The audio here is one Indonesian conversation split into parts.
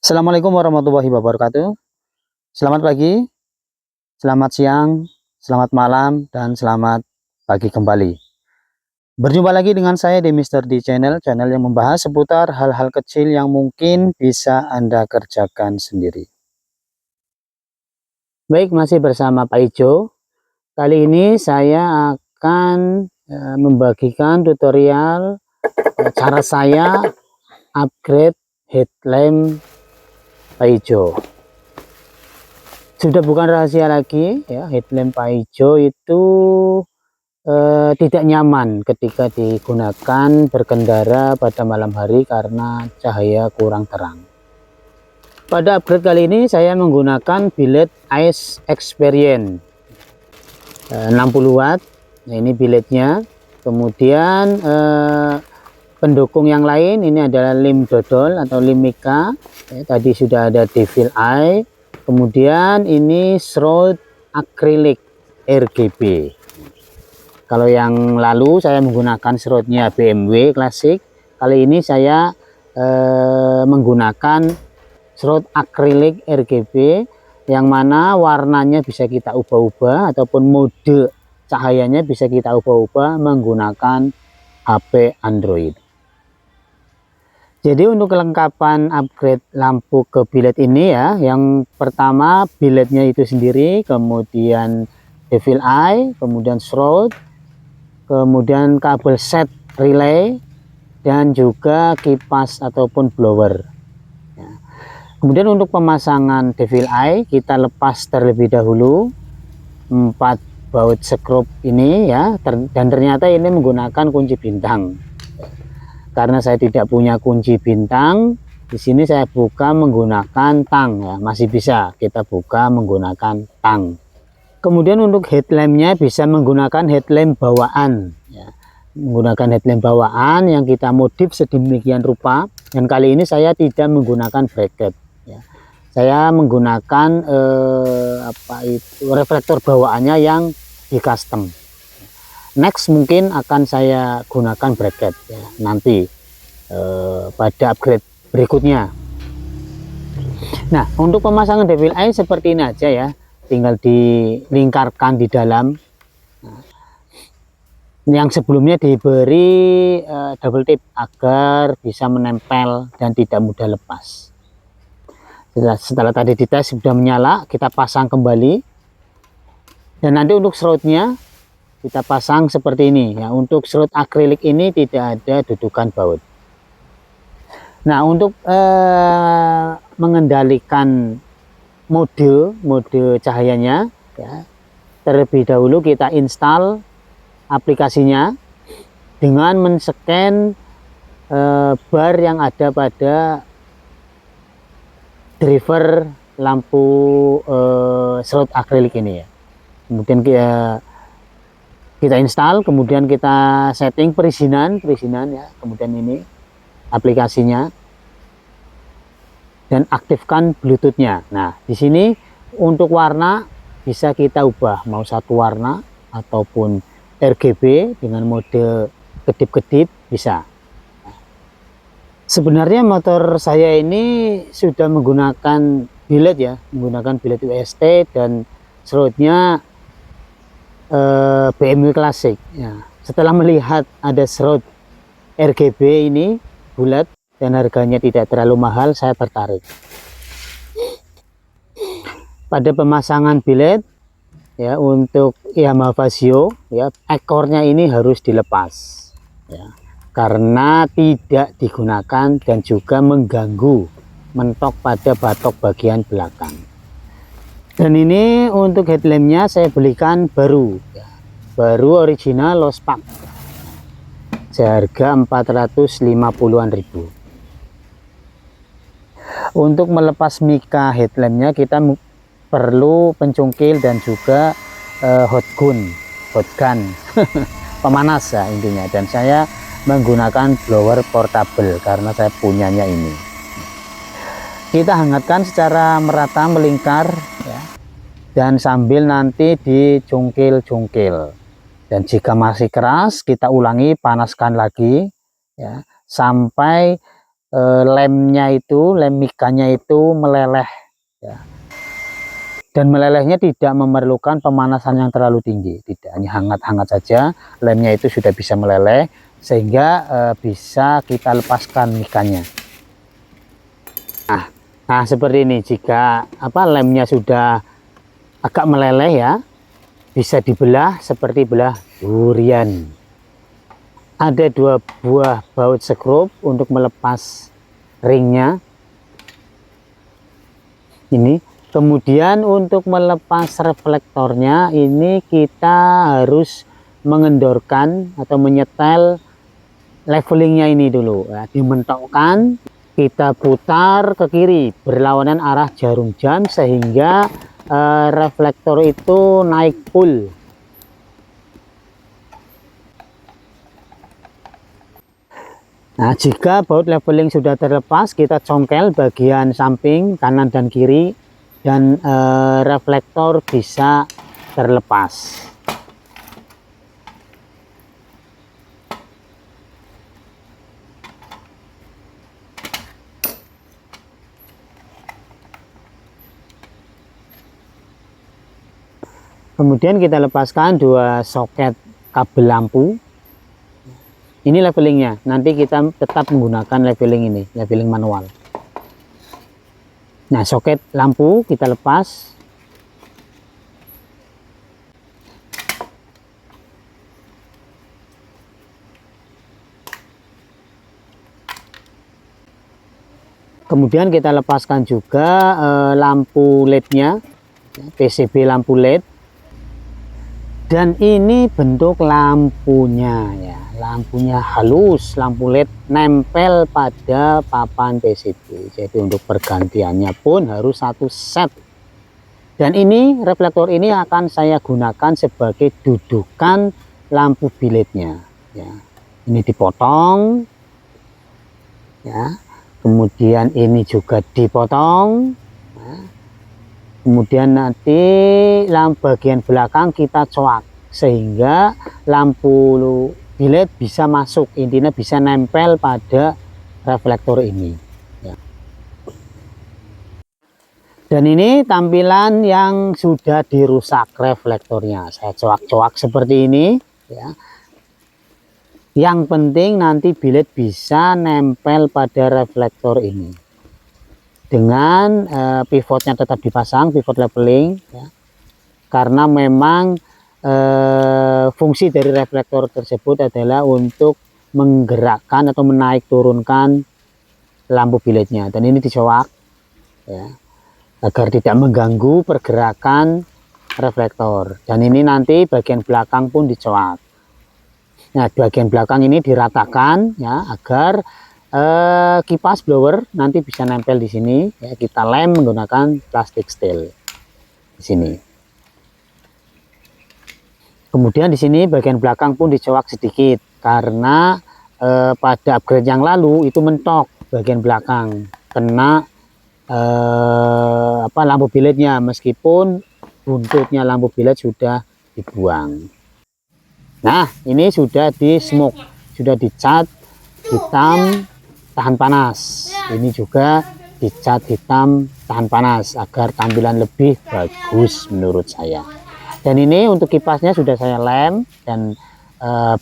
Assalamualaikum warahmatullahi wabarakatuh. Selamat pagi, selamat siang, selamat malam, dan selamat pagi kembali. Berjumpa lagi dengan saya di Mister D Channel yang membahas seputar hal-hal kecil yang mungkin bisa Anda kerjakan sendiri. Baik, masih bersama Pak Ijo. Kali ini saya akan membagikan tutorial cara saya upgrade headlamp Pak Ijo. Sudah bukan rahasia lagi ya, headlamp Pak Ijo itu tidak nyaman ketika digunakan berkendara pada malam hari karena cahaya kurang terang. Pada upgrade kali ini saya menggunakan biled Ice Experience 60 watt. Nah, ini bilednya. Kemudian pendukung yang lain ini adalah lem dodol atau lem mica. Tadi sudah ada devil eye. Kemudian ini shroud akrilik RGB. Kalau yang lalu saya menggunakan shroudnya BMW klasik. Kali ini saya menggunakan shroud akrilik RGB yang mana warnanya bisa kita ubah-ubah ataupun mode cahayanya bisa kita ubah-ubah menggunakan HP Android. Jadi untuk kelengkapan upgrade lampu ke biled ini ya, yang pertama bilednya itu sendiri, kemudian devil eye, kemudian shroud, kemudian kabel set relay, dan juga kipas ataupun blower. Kemudian untuk pemasangan devil eye kita lepas terlebih dahulu 4 baut skrup ini ya, dan ternyata ini menggunakan kunci bintang. Karena saya tidak punya kunci bintang, di sini saya buka menggunakan tang ya, masih bisa kita buka menggunakan tang. Kemudian untuk headlampnya bisa menggunakan headlamp bawaan ya, menggunakan headlamp bawaan yang kita modif sedemikian rupa, dan kali ini saya tidak menggunakan bracket. Saya menggunakan reflektor bawaannya yang di custom. Next mungkin akan saya gunakan bracket ya, nanti pada upgrade berikutnya. Nah, untuk pemasangan devil eye seperti ini aja ya, tinggal dilingkarkan di dalam. Nah, yang sebelumnya diberi double tip agar bisa menempel dan tidak mudah lepas. Setelah tadi dites sudah menyala, kita pasang kembali. Dan nanti untuk shroudnya kita pasang seperti ini ya. Untuk shroud akrilik ini tidak ada dudukan baut. Nah, untuk mengendalikan mode cahayanya ya, terlebih dahulu kita install aplikasinya dengan men-scan bar yang ada pada driver lampu shroud akrilik ini ya. Kemudian kita install, kemudian kita setting perizinan ya, kemudian ini aplikasinya, dan aktifkan Bluetooth-nya. Nah, di sini untuk warna bisa kita ubah mau satu warna ataupun RGB dengan mode kedip-kedip bisa. Sebenarnya motor saya ini sudah menggunakan biled ya, menggunakan biled UST dan shroudnya BMW klasik ya. Setelah melihat ada shroud RGB ini bulat dan harganya tidak terlalu mahal, saya tertarik. Pada pemasangan biled ya, untuk Yamaha Vasio ya, ekornya ini harus dilepas ya, karena tidak digunakan dan juga mengganggu mentok pada batok bagian belakang. Dan ini untuk headlampnya saya belikan baru ya, baru original lospak, seharga 450-an ribu. Untuk melepas mica headlampnya kita perlu pencungkil dan juga hot gun pemanas ya intinya, dan saya menggunakan blower portable karena saya punyanya ini. Kita hangatkan secara merata melingkar ya, dan sambil nanti dicungkil-cungkil, dan jika masih keras kita ulangi panaskan lagi ya, sampai lemnya itu, lem mikanya itu meleleh ya. Dan melelehnya tidak memerlukan pemanasan yang terlalu tinggi, tidak, hanya hangat-hangat saja lemnya itu sudah bisa meleleh sehingga bisa kita lepaskan mikanya. Nah seperti ini, jika lemnya sudah agak meleleh ya, bisa dibelah seperti belah durian. Ada 2 buah baut sekrup untuk melepas ringnya ini. Kemudian untuk melepas reflektornya ini kita harus mengendorkan atau menyetel levelingnya ini dulu ya, dimentokkan, kita putar ke kiri berlawanan arah jarum jam sehingga reflektor itu naik full. Nah, jika baut leveling sudah terlepas, kita congkel bagian samping kanan dan kiri dan reflektor bisa terlepas. Kemudian kita lepaskan 2 soket kabel lampu. Ini levelingnya. Nanti kita tetap menggunakan leveling ini, leveling manual. Nah, soket lampu kita lepas. Kemudian kita lepaskan juga lampu LED-nya, PCB lampu LED. Dan ini bentuk lampunya ya, lampunya halus, lampu LED nempel pada papan PCB. Jadi untuk pergantiannya pun harus 1 set. Dan ini reflektor ini akan saya gunakan sebagai dudukan lampu biletnya ya. Ini dipotong ya. Kemudian ini juga dipotong. Kemudian nanti bagian belakang kita coak sehingga lampu bilet bisa masuk, intinya bisa nempel pada reflektor ini ya. Dan ini tampilan yang sudah dirusak reflektornya. Saya coak-coak seperti ini ya. Yang penting nanti bilet bisa nempel pada reflektor ini dengan pivotnya tetap dipasang, pivot leveling ya. Karena memang fungsi dari reflektor tersebut adalah untuk menggerakkan atau menaik turunkan lampu biletnya. Dan ini dicoak ya, agar tidak mengganggu pergerakan reflektor. Dan ini nanti bagian belakang pun dicoak. Nah, bagian belakang ini diratakan ya, agar kipas blower nanti bisa nempel di sini ya. Kita lem menggunakan plastik steel di sini. Kemudian di sini bagian belakang pun dicoak sedikit karena pada upgrade yang lalu itu mentok bagian belakang, kena lampu biletnya, meskipun buntutnya lampu bilet sudah dibuang. Nah, ini sudah di smoke, sudah dicat hitam tahan panas. Ini juga dicat hitam tahan panas agar tampilan lebih bagus menurut saya. Dan ini untuk kipasnya sudah saya lem dan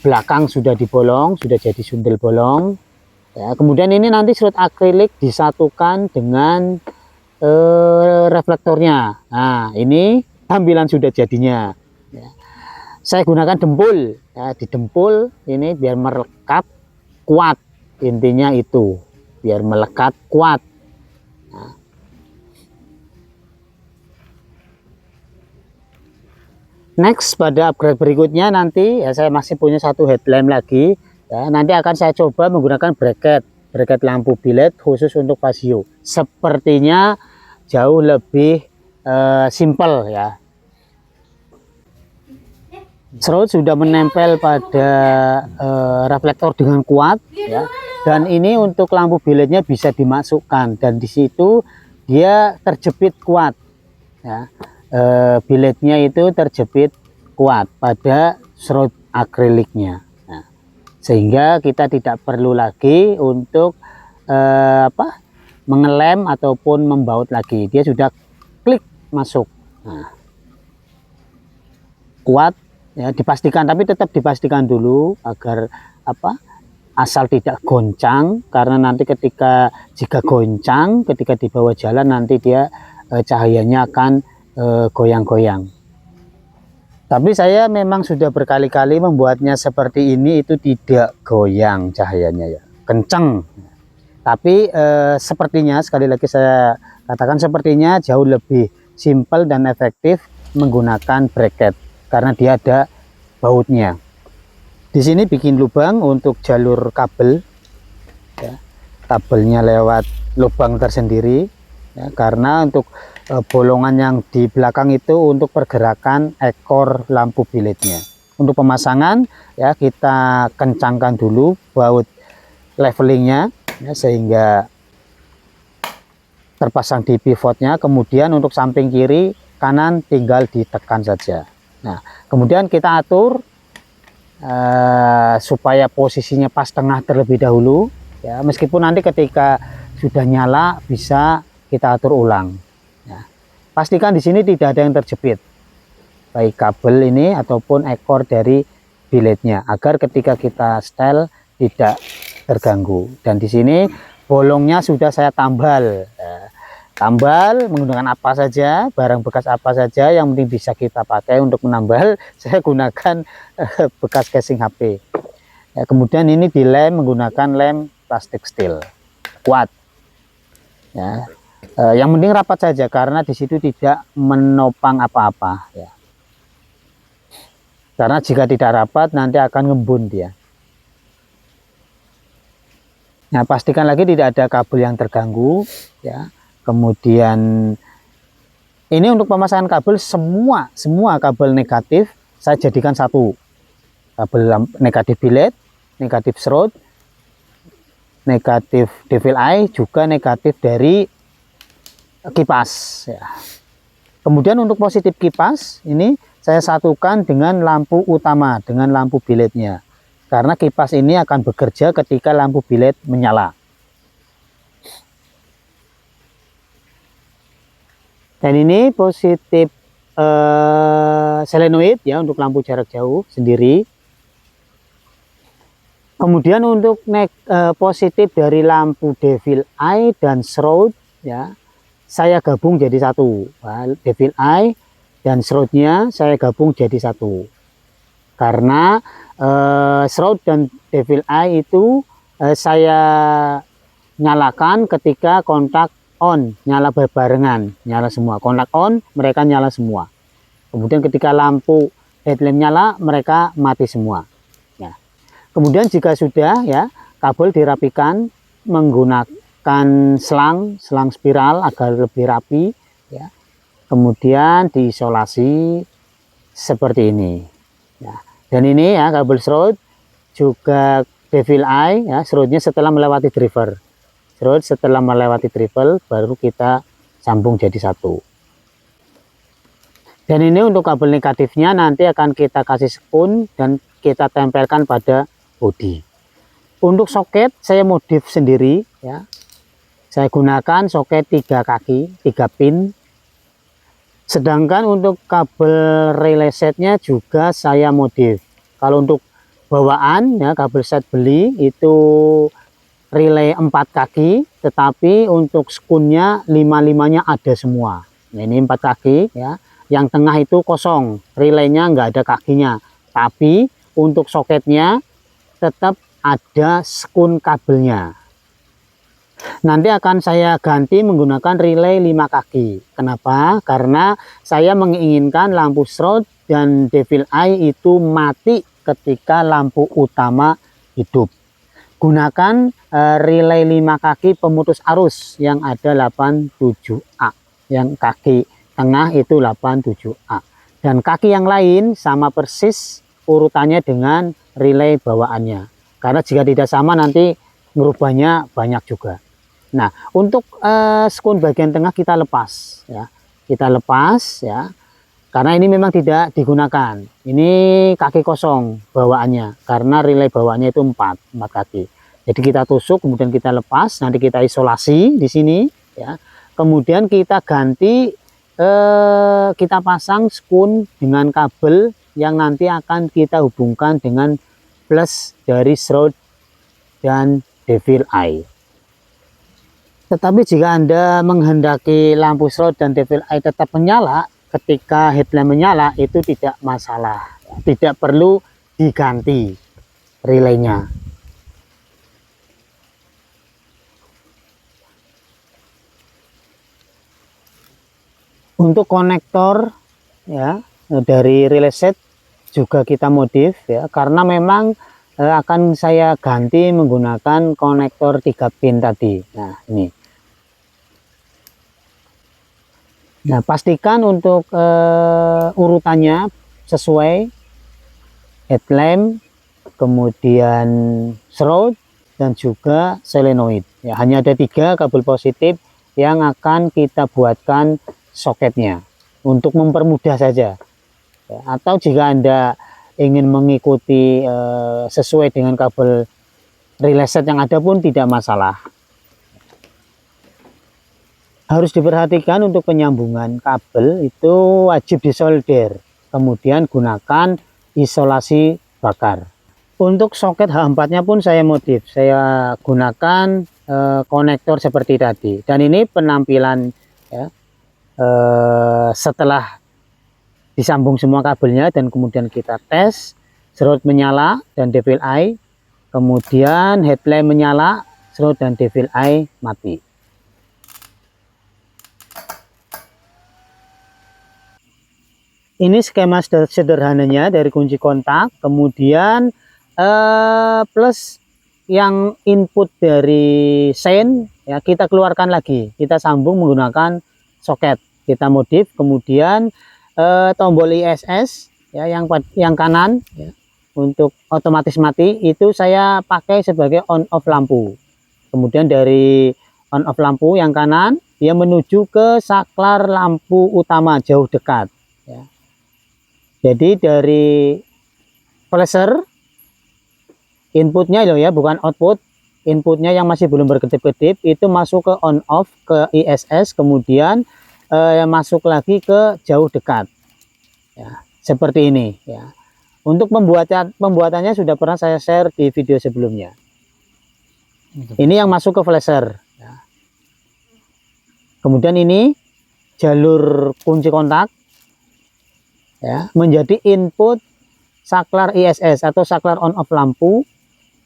belakang sudah dibolong, sudah jadi sundel bolong ya. Kemudian ini nanti serut akrilik disatukan dengan reflektornya. Nah, ini tampilan sudah jadinya ya. Saya gunakan dempul ya, di dempul ini biar melekat kuat, intinya itu biar melekat kuat. Nah. Next, pada upgrade berikutnya nanti ya, saya masih punya 1 headlamp lagi ya, nanti akan saya coba menggunakan bracket lampu bilet khusus untuk Casio. Sepertinya jauh lebih simple ya. Serut sudah menempel pada reflektor dengan kuat ya. Dan ini untuk lampu biletnya bisa dimasukkan dan di situ dia terjepit kuat ya. Biletnya itu terjepit kuat pada serut akriliknya. Nah, sehingga kita tidak perlu lagi untuk mengelem ataupun membaut lagi. Dia sudah klik masuk. Nah, kuat ya, dipastikan, tapi tetap dipastikan dulu agar asal tidak goncang, karena nanti jika goncang ketika dibawa jalan nanti dia cahayanya akan goyang-goyang. Tapi saya memang sudah berkali-kali membuatnya seperti ini, itu tidak goyang cahayanya ya, kenceng. Tapi sepertinya, sekali lagi saya katakan, sepertinya jauh lebih simpel dan efektif menggunakan bracket karena dia ada bautnya. Di sini bikin lubang untuk jalur kabel ya. Kabelnya lewat lubang tersendiri ya, karena untuk bolongan yang di belakang itu untuk pergerakan ekor lampu biletnya. Untuk pemasangan ya, kita kencangkan dulu baut levelingnya ya, sehingga terpasang di pivotnya. Kemudian untuk samping kiri kanan tinggal ditekan saja. Nah, kemudian kita atur supaya posisinya pas tengah terlebih dahulu ya, meskipun nanti ketika sudah nyala bisa kita atur ulang ya. Pastikan di sini tidak ada yang terjepit, baik kabel ini ataupun ekor dari biletnya, agar ketika kita setel tidak terganggu. Dan di sini bolongnya sudah saya tambal ya. Tambal menggunakan apa saja, barang bekas apa saja yang penting bisa kita pakai untuk menambal. Saya gunakan bekas casing HP ya, kemudian ini dilem menggunakan lem plastik steel kuat ya. Yang penting rapat saja karena di situ tidak menopang apa-apa ya, karena jika tidak rapat nanti akan ngembun dia. Nah, pastikan lagi tidak ada kabel yang terganggu ya. Kemudian ini untuk pemasangan kabel, semua kabel negatif saya jadikan satu. Kabel negatif bilet, negatif shroud, negatif devil eye, juga negatif dari kipas ya. Kemudian untuk positif kipas ini saya satukan dengan lampu utama, dengan lampu biletnya, karena kipas ini akan bekerja ketika lampu bilet menyala. Dan ini positif selenoid ya, untuk lampu jarak jauh sendiri. Kemudian untuk positif dari lampu devil eye dan shroud ya, saya gabung jadi satu. Devil eye dan shroudnya saya gabung jadi satu, karena shroud dan devil eye itu saya nyalakan ketika kontak on, nyala berbarengan, nyala semua. Kontak on, mereka nyala semua. Kemudian ketika lampu headlamp nyala, mereka mati semua ya. Kemudian jika sudah ya, kabel dirapikan menggunakan selang spiral agar lebih rapi ya. Kemudian diisolasi seperti ini ya. Dan ini ya kabel shroud, juga devil eye ya, shroudnya setelah melewati driver. Shroud setelah melewati drivel baru kita sambung jadi satu. Dan ini untuk kabel negatifnya nanti akan kita kasih spoon dan kita tempelkan pada bodi. Untuk soket saya modif sendiri ya. Saya gunakan soket 3 kaki, 3 pin. Sedangkan untuk kabel relay setnya juga saya modif. Kalau untuk bawaan ya, kabel set beli itu relay 4 kaki, tetapi untuk skunnya 5-5-nya ada semua. Nah, ini 4 kaki ya, yang tengah itu kosong, relaynya nggak ada kakinya, tapi untuk soketnya tetap ada skun kabelnya. Nanti akan saya ganti menggunakan relay 5 kaki. Kenapa? Karena saya menginginkan lampu shroud dan devil eye itu mati ketika lampu utama hidup. Gunakan relay 5 kaki pemutus arus yang ada 87A, yang kaki tengah itu 87A, dan kaki yang lain sama persis urutannya dengan relay bawaannya, karena jika tidak sama nanti merubahnya banyak juga. Nah, untuk skun bagian tengah kita lepas ya, karena ini memang tidak digunakan. Ini kaki kosong bawaannya karena relay bawaannya itu 4 kaki. Jadi kita tusuk, kemudian kita lepas, nanti kita isolasi di sini ya. Kemudian kita ganti, kita pasang skun dengan kabel yang nanti akan kita hubungkan dengan plus dari shroud dan devil eye. Tetapi jika Anda menghendaki lampu shroud dan devil eye tetap menyala ketika headlamp menyala, itu tidak masalah, tidak perlu diganti relaynya. Untuk konektor ya dari relay set juga kita modif ya, karena memang akan saya ganti menggunakan konektor 3 pin tadi. Nah ini. Nah pastikan untuk urutannya sesuai headlamp, kemudian shroud dan juga solenoid. Ya, hanya ada 3 kabel positif yang akan kita buatkan soketnya untuk mempermudah saja ya, atau jika Anda ingin mengikuti sesuai dengan kabel relay set yang ada pun tidak masalah. Harus diperhatikan untuk penyambungan kabel itu wajib disolder, kemudian gunakan isolasi bakar. Untuk soket H4 nya pun saya modif, saya gunakan konektor seperti tadi, dan ini penampilan ya, setelah disambung semua kabelnya dan kemudian kita tes, shroud menyala dan devil eye, kemudian headlamp menyala, shroud dan devil eye mati. Ini skema sederhananya dari kunci kontak, kemudian plus yang input dari sein ya kita keluarkan lagi, kita sambung menggunakan soket. Kita modif, kemudian tombol ISS ya yang kanan ya, untuk otomatis mati itu saya pakai sebagai on off lampu. Kemudian dari on off lampu yang kanan dia menuju ke saklar lampu utama jauh dekat ya. Jadi dari flasher inputnya loh ya, bukan output, inputnya yang masih belum berkedip-kedip itu masuk ke on off ke ISS, kemudian masuk lagi ke jauh dekat ya, seperti ini ya. Untuk pembuatannya sudah pernah saya share di video sebelumnya. Ini yang masuk ke flasher ya. Kemudian ini jalur kunci kontak ya, menjadi input saklar ISS atau saklar on off lampu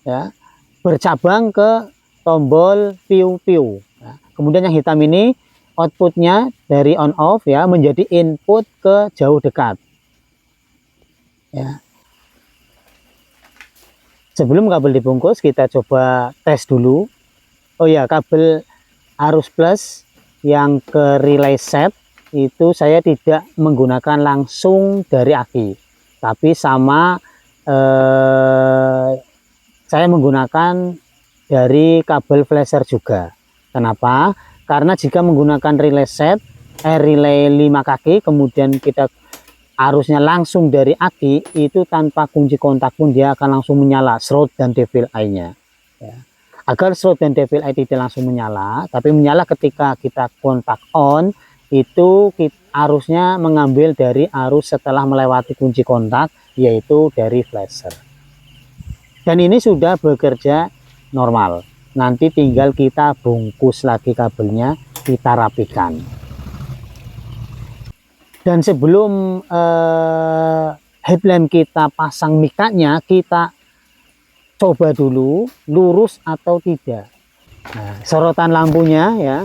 ya, bercabang ke tombol piu-piu ya. Kemudian yang hitam ini outputnya dari on off ya, menjadi input ke jauh dekat ya. Sebelum kabel dibungkus kita coba tes dulu. Oh ya, kabel arus plus yang ke relay set itu saya tidak menggunakan langsung dari aki, tapi sama saya menggunakan dari kabel flasher juga. Kenapa? Karena jika menggunakan relay set, relay 5 kaki, kemudian kita arusnya langsung dari aki, itu tanpa kunci kontak pun dia akan langsung menyala shroud dan devil eye-nya ya. Agar shroud dan devil eye tidak langsung menyala, tapi menyala ketika kita kontak on, itu arusnya mengambil dari arus setelah melewati kunci kontak, yaitu dari flasher. Dan ini sudah bekerja normal. Nanti tinggal kita bungkus lagi kabelnya, kita rapikan. Dan sebelum headlamp kita pasang mikanya, kita coba dulu lurus atau tidak. Nah, sorotan lampunya ya,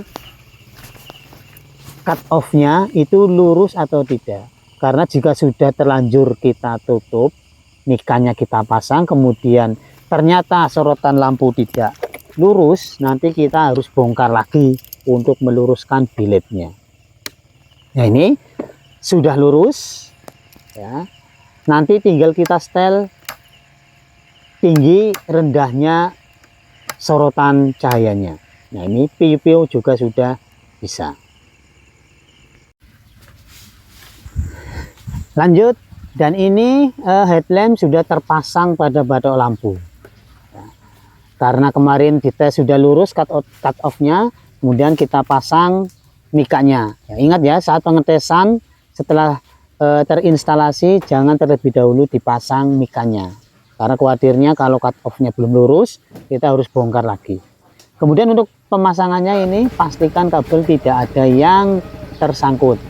cut off-nya itu lurus atau tidak. Karena jika sudah terlanjur kita tutup, mikanya kita pasang, kemudian ternyata sorotan lampu tidak lurus, nanti kita harus bongkar lagi untuk meluruskan biletnya. Nah ini sudah lurus ya. Nanti tinggal kita setel tinggi rendahnya sorotan cahayanya. Nah ini piu-piu juga sudah bisa. Lanjut, dan ini headlamp sudah terpasang pada batok lampu. Karena kemarin kita sudah lurus cut off-nya, kemudian kita pasang mikanya. Ya, ingat ya, saat pengetesan setelah terinstalasi jangan terlebih dahulu dipasang mikanya. Karena khawatirnya kalau cut off-nya belum lurus, kita harus bongkar lagi. Kemudian untuk pemasangannya ini pastikan kabel tidak ada yang tersangkut.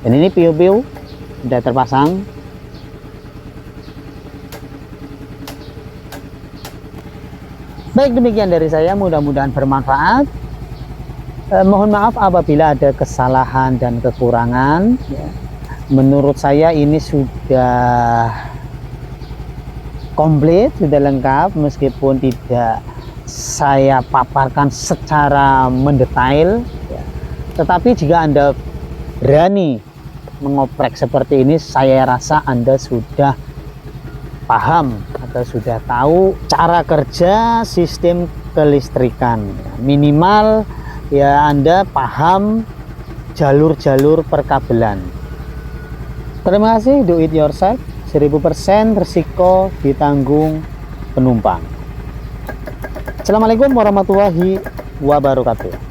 Dan ini piu-piu sudah terpasang. Baik, demikian dari saya, mudah-mudahan bermanfaat. Mohon maaf apabila ada kesalahan dan kekurangan. Menurut saya ini sudah komplit, sudah lengkap, meskipun tidak saya paparkan secara mendetail, tetapi jika Anda berani mengoprek seperti ini, saya rasa Anda sudah paham atau sudah tahu cara kerja sistem kelistrikan. Minimal ya Anda paham jalur-jalur perkabelan. Terima kasih. Do it yourself, 1000% risiko ditanggung penumpang. Assalamualaikum warahmatullahi wabarakatuh.